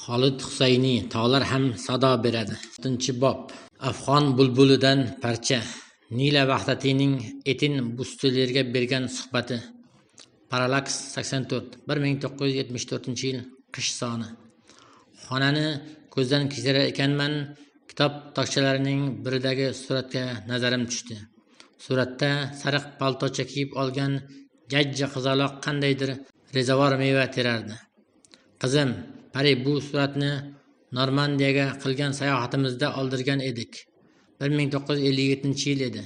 Xolid Husayni tog'lar ham sado beradi. 6-bob. Afg'on bulbulidan parcha. Nila Vahdatiyning Etin Bustilerga bergan suhbati. Parallax 84. 1974-yil qish soni. Xonani ko'zdan kechirar ekanman, kitob tokchalarining biridagi suratga nazarim tushdi. Suratda sariq paltocha kiyib olgan jajji qizaloq qandaydir rezavor meva terardi. Qizim, Pari bu suratni Normandiyaga qilgan sayohatimizda oldirgan edik. 1957-yil edi.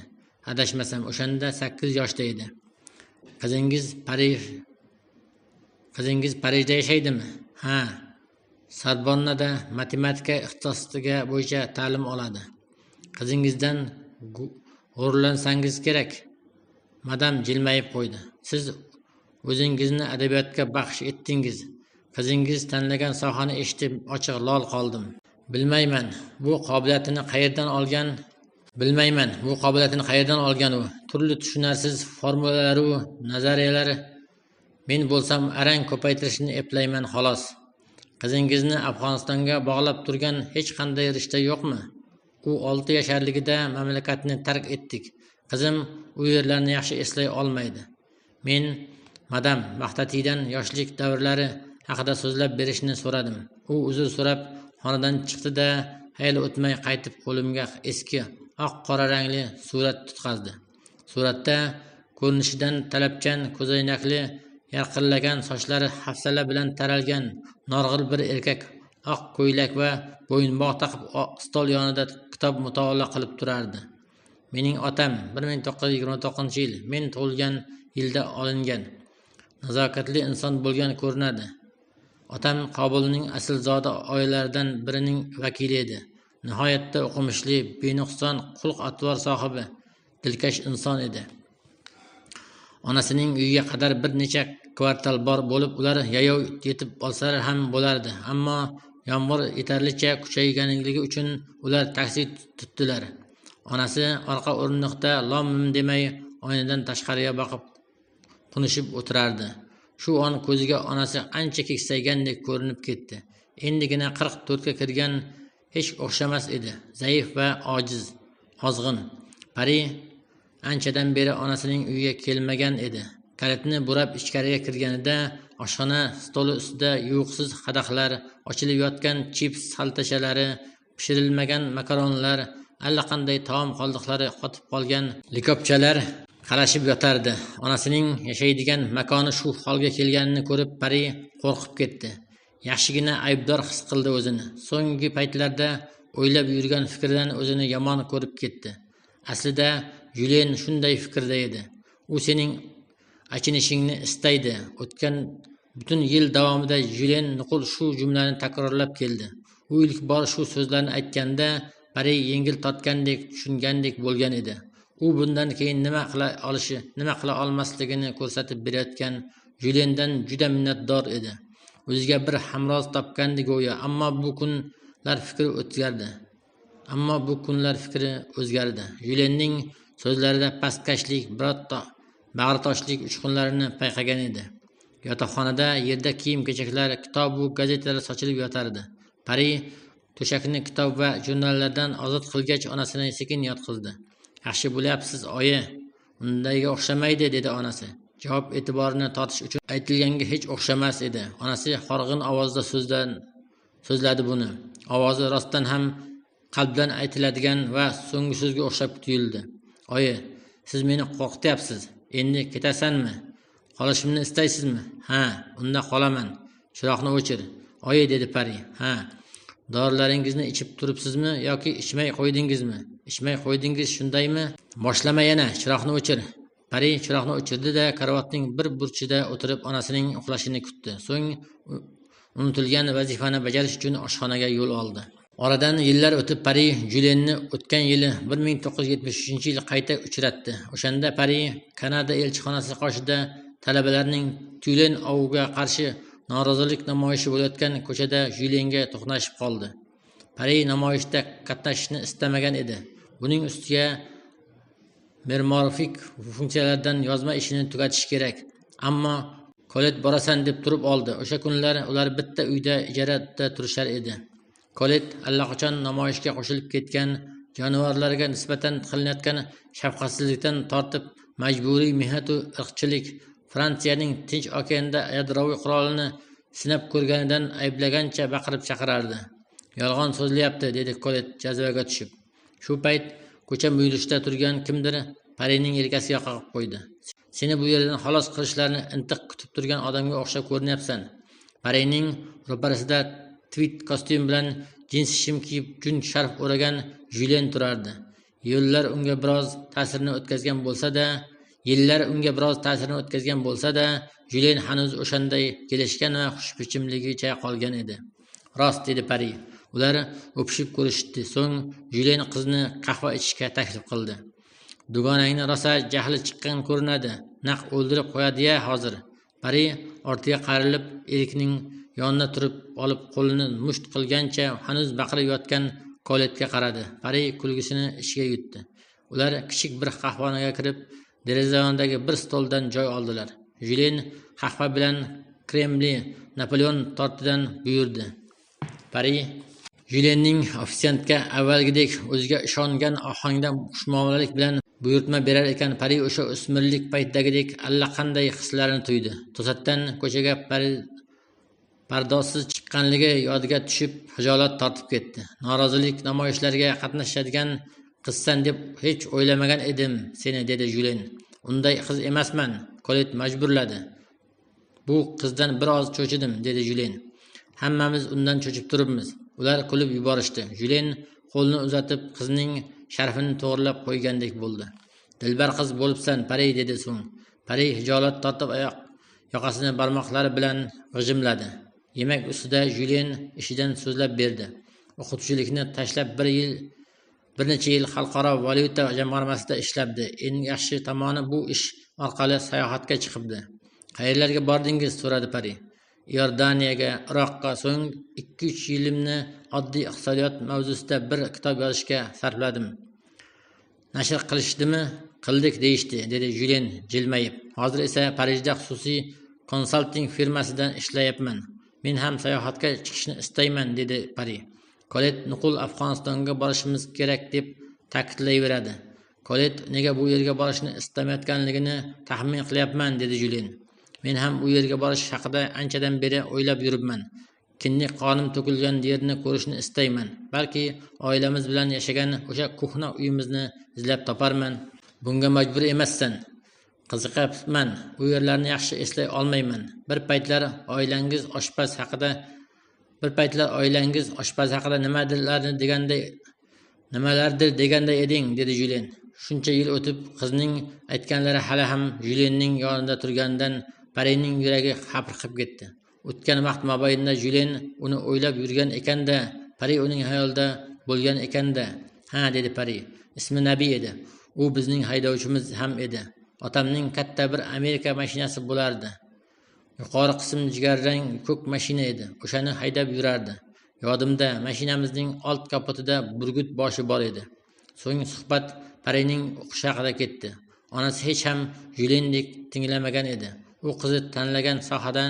Adashmasam, o'shanda 8 yoshda edi. Qizingiz Parijda yashaydimi? Ha. Sorbonnada matematika ixtisosiga bo'yicha ta'lim oladi. Qizingizdan g'ururlansangiz kerak. Madam jilmayib qo'ydi. Siz o'zingizni adabiyotga baxsh etdingiz. Qizingiz tanlagan sohani eshitib ochiq lol qoldim. Bilmayman, bu qobiliyatini qayerdan olgan u. Turli tushunarsiz formulalar u nazariyalar. Men bo'lsam arang ko'paytirishni eplayman xolos. Qizingizni Afg'onistonga bog'lab turgan hech qanday rishta yo'qmi? U 6 yasharligida mamlakatni tark etdik. Qizim u yerlarni yaxshi eslay olmaydi. Men madam Vahdatiydan yoshlik davrlari haqida so'zlab berishni so'radim. U uzr so'rab xonadan chiqdi-da, hayli o'tmay qaytib qo'limga eski oq-qora rangli surat tutqazdi. Suratda ko'rinishidan talabchan, ko'zoynakli, yarqillagan sochlari hafsala bilan taralgan norg'il bir erkak oq ko'ylak va bo'yinbog' taqib stol yonida kitob mutolaa qilib turardi. Mening otam 1929-yil, men tug'ilgan yilda olingan. Nazokatli inson bo'lgan ko'rinadi. Otam Qobulning aslzoda oilalaridan birining vakili edi. Nihoyatda o'qimishli, benuqson xulq-atvor sohibi, dilkash inson edi. Onasining uyiga qadar bir necha kvartal bor bo'lib, ular yayov yetib olsalar ham bo'lardi. Ammo yomg'ir yetarlicha kuchayganligi uchun ular taksi tutdilar. Onasi orqa o'rindiqda lom-mim demay oynadan tashqariga boqib qunishib o'tirardi. Shu on ko'ziga onasi ancha keksaygandek ko'rinib ketdi. Endigina 44 ga kirgan, hech o'xshamas edi. Zaif va ojiz, ozg'in. Pari anchadan beri onasining uyiga kelmagan edi. Kalitni burab ichkariga kirganida oshxona stoli ustida yuvuqsiz qadahlar, ochilib yotgan chips xaltachalari, pishirilmagan makaronlar, allaqanday taom qoldiqlari qotib qolgan likopchalar qalashib yotardi. Onasining yashaydigan makoni shu holga kelganini ko'rib Pari qo'rqib ketdi. Yaxshigina aybdor his qildi o'zini. So'nggi paytlarda o'ylab yurgan fikridan o'zini yomon ko'rib ketdi. Aslida Julen shunday fikrda edi. U sening achinishingni istaydi. O'tgan butun yil davomida Julen nuqul shu jumlani takrorlab keldi. U ilk bor shu so'zlarni aytganda Pari yengil tortgandek, tushungandek bo'lgan edi. U bundan keyin nima qila olmasligini ko'rsatib berayotgan Julendan juda minnatdor edi. O'ziga bir hamroz topgandek go'yo, ammo bu kunlar fikri o'zgardi. Julenning so'zlarida pastkashlik, bag'ritoshlik uchqunlarini payqagan edi. Yotoqxonada yerda kiyim-kechaklar, kitob va gazetalar sochilib yotardi. Pari to'shakni kitob va jurnallardan ozod qilgach, onasini sekin yotqizdi. Yaxshi bo'lyapsiz, oyi. Undayga o'xshamaydi, dedi onasi. Javob e'tiborini tortish uchun aytilganga hech o'xshamas edi. Onasi horg'in ovozda so'zladi buni. Ovozi rostdan ham qalbdan aytiladigan va so'nggi so'zga o'xshab tuyuldi. Oyi, siz meni qo'rqityapsiz. Endi ketasanmi? Qolishimni istaysizmi? Ha, unda qolaman. Chiroqni o'chir. Oyi, dedi Pari. Ha. Dorilaringizni ichib turibsizmi yoki ichmay qo'ydingizmi? Ichmay qo'ydingiz, shundaymi? Boshlama yana, chiroqni o'chir. Pari chiroqni o'chirdi-da, karavotning bir burchida o'tirib onasining uxlashini kutdi. So'ng unutilgan vazifani bajarish uchun oshxonaga yo'l oldi. Oradan yillar o'tib Pari Julenni o'tgan yili 1973-yil qayta uchratdi. O'shanda Pari Kanada elchixonasi qoshida talabalarning Tulen ovuga qarshi norozilik namoyishi bo'layotgan ko'chada Julenga to'qnashib qoldi. Pari namoyishda qatnashishni istamagan edi. Buning ustiga mermorfik funksiyalardan yozma ishini tugatish kerak. Ammo Kolet borasan deb turib oldi. O'sha kunlar ular bitta uyda ijarada turishar edi. Kolet allaqachon namoyishga qo'shilib ketgan, jonivorlarga nisbatan qilinayotgan shafqatsizlikdan tortib majburiy mehnat va irqchilik, Fransiyaning Tinch okeanda yadroviy qurolini sinab ko'rganidan ayblagancha baqirib chaqirardi. Yolg'on so'zlayapti, dedi Kolet jazvaga tushib. Shu payt ko'cha muyulishda turgan kimdir Parining yelkasiga qoqib qo'ydi. Seni bu yerdan xalos qilishlarini intiq kutib turgan odamga o'xshab ko'rinyapsan. Parining ro'parasida tweed kostyum bilan jins shim kiyib jun sharf o'ragan Julien turardi. Yillar unga biroz ta'sirini o'tkazgan bo'lsa-da, Julien hanuz o'shanday kelishgan va xushbichimligicha qolgan edi. Rost, dedi Pari. Ular o'pishib ko'rishdi. So'ng Julien qizni qahva ichishga taklif qildi. Dugonangni rosa jahli chiqqan ko'rinadi. Naq o'ldirib qo'yadi-ya hozir. Pari ortiga qarilib, Erikning yonida turib olib qo'lini musht qilgancha hanuz baqirib yotgan Koletga qaradi. Pari kulgisini ichiga yutdi. Ular kichik bir qahvaxonaga kirib, deraza yonidagi bir stoldan joy oldilar. Julien qahva bilan kremli Napoleon tortidan buyurdi. Pari Julienning ofisiantga avvalgidek o'ziga ishongan ohangda xushmuomalalik bilan buyurtma berar ekan. Pari o'sha o'smirlik paytidagidek allaqanday hislarini tuydi. To'satdan ko'chaga pardozsiz chiqqanligi yodiga tushib, hijolat tortib ketdi. Norozilik namoyishlariga qatnashadigan qizsan deb hech o'ylamagan edim seni, dedi Julien. Unday qiz emasman, Kolet majburladi. Bu qizdan biroz cho'chidim, dedi Julien. Hammamiz undan cho'chib turibmiz. Ular kulib yuborishdi. Julien qo'lni uzatib qizning sharfini to'g'rilab qo'ygandek bo'ldi. Dilbar qiz bo'libsan, Pari, dedi so'ng. Pari hijolat tortib yoqasini barmoqlari bilan g'ijimladi. Yemak ustida Julien ishidan so'zlab berdi. O'qituvchilikni tashlab bir necha yil xalqaro valyuta jamg'armasida ishlabdi. Eng yaxshi tomoni bu ish orqali sayohatga chiqibdi. Qayerlarga bordingiz, so'radi Pari. Iordaniyaga, Iroqqa, so'ng 2-3 yilimni oddiy iqtisodiyot mavzusida bir kitob yozishga sarfladim. Nashr qilishdimi? Qildik deyishdi, dedi Julien jilmayib. Hozir esa Parijda xususiy konsalting firmasidan ishlayapman. Men ham sayohatga chiqishni istayman, dedi Pari. Kolet nuqul Afg'onistonga borishimiz kerak deb ta'kidlayveradi. Kolet nega bu yerga borishni istamayotganligini taxmin qilyapman, dedi Julien. Men ham u yerga borish haqida anchadan beri o'ylab yuribman. Kinni qonim to'kilgan yerni ko'rishni istayman. Balki oilamiz bilan yashagan o'sha ko'hna uyimizni izlab toparman. Bunga majbur emassan. Qiziqibman. U yerlarni yaxshi eslay olmayman. Bir paytlar oilangiz oshpaz haqida nimalardir deganday eding, dedi Julien. Shuncha yil o'tib qizning aytganlari hali ham Julienning yonida turganidan Parining yuragi hapriqib ketdi. O'tgan vaqt mobaynida Julien uni o'ylab yurgan ekanda, Pari uning xayolida bo'lgan ekanda. Ha, dedi Pari. Ismi Nabi edi. U bizning haydovchimiz ham edi. Otamning katta bir Amerika mashinasi bo'lardi. Yuqori qism jigarrang ko'k mashina edi. O'shani haydab yurardi. Yodimda mashinamizning old kapotida burgut boshi bor edi. So'ng suhbat Parining o'qishi haqida ketdi. Onasi hech ham Juliendek tinglamagan edi. U qizi tanlagan sohadan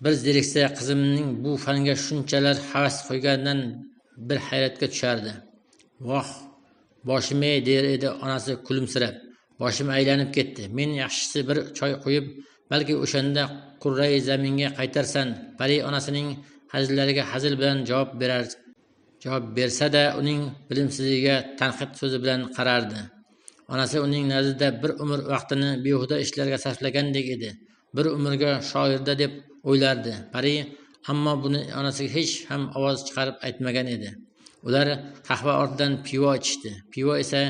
bir zeriksa, qizimning bu fanga shunchalar havas qo'yganidan bir hayratga tushardi. Voh, boshim-ey, der edi onasi kulimsirab. Boshim aylanib ketdi. Men yaxshisi bir choy qo'yib, balki o'shanda qurrai zaminga qaytarsan. Pari onasining hazillariga hazil bilan javob bersa-da, uning bilimsizligiga tanqid so'zi bilan qarardi. Onasi uning nazdida bir umr vaqtini behuda ishlarga sarflagandek edi. Bir umrga shoirda deb o'ylardi Pari, ammo buni onasiga hech ham ovoz chiqarib aytmagan edi. Ular qahva ortidan pivo ichishdi. Pivo esa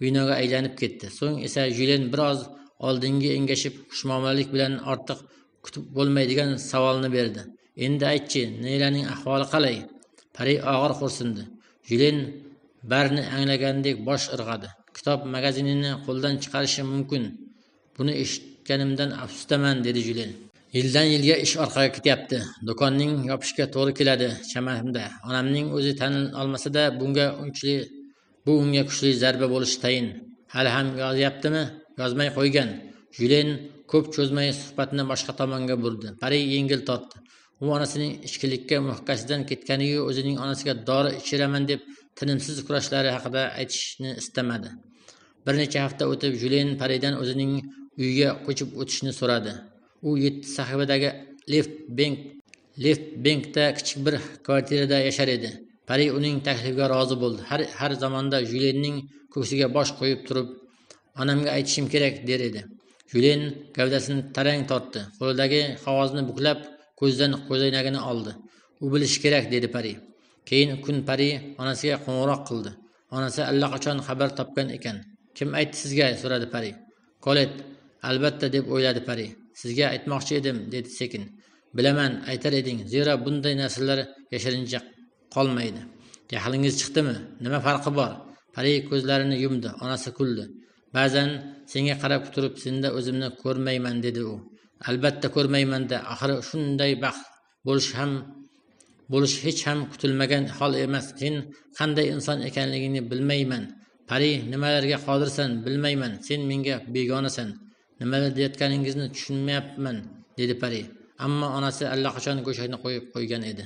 vinoga aylanib ketdi. So'ng esa Julien biroz oldinga engashib, xushmuomalalik bilan ortiq kutib bo'lmaydigan savolni berdi. Endi aytchi, Neylaning ahvoli qalay? Pari og'ir xo'rsindi. Julien barni anglagandek bosh irg'adi. Kitob magazinini qo'ldan chiqarishi mumkin. Buni eshitganimdan afsusdaman, dedi Julien. Yildan yilga ish orqaga ketyapti. Do'konning yopishga to'g'ri keladi chamanimda. Onamning o'zi tan olmasa-da, bu unga kuchli zarba bo'lishi tayin. Hali ham yozyaptimi? Yozmay qo'ygan. Julien ko'p cho'zmay suhbatni boshqa tomonga burdi. Pari yengil tortdi. U onasining ichkilikka muhkasidan ketganiyu o'zining onasiga dori ichiraman deb tinimsiz kurashlari haqida aytishni istamadi. Bir necha hafta o'tib Juliyen Paridan o'zining uyiga ko'chib o'tishni so'radi. U 7 sahifadagi Left Bankda kichik bir kvartirada yashar edi. Pari uning taklifiga rozi bo'ldi. Har zamonda Juliyenning ko'ksiga bosh qo'yib turib, onamga aytishim kerak der edi. Juliyen gavdasini tarang tortdi. Qo'lidagi qog'ozni buklab, ko'zdan ko'zoynagini oldi. U bilishi kerak dedi Pari. Keyin kun Pari onasiga qo'ng'iroq qildi. Onasi allaqachon xabar topgan ekan. Kim aytdi sizga? So'radi Pari. Kolet, albatta deb o'yladi Pari. Sizga aytmoqchi edim dedi sekin. Bilaman, aytar eding. Zero bunday narsalar yashirincha qolmaydi. Jahlingiz chiqdimi? Nima farqi bor? Pari ko'zlarini yumdi. Onasi kuldi. Ba'zan senga qarab turib, senda o'zimni ko'rmayman dedi u. Albatta ko'rmayman-da. Axir shunday baxt bo'lish hech ham kutilmagan hol emas. Sen qanday inson ekanligingni bilmayman. Pari, nimalarga qodirsan bilmayman. Sen menga begonasan. Nimalar deyotganingizni tushunmayapman dedi Pari. Ammo onasi allaqachon go'shakni qo'yib qo'ygan edi.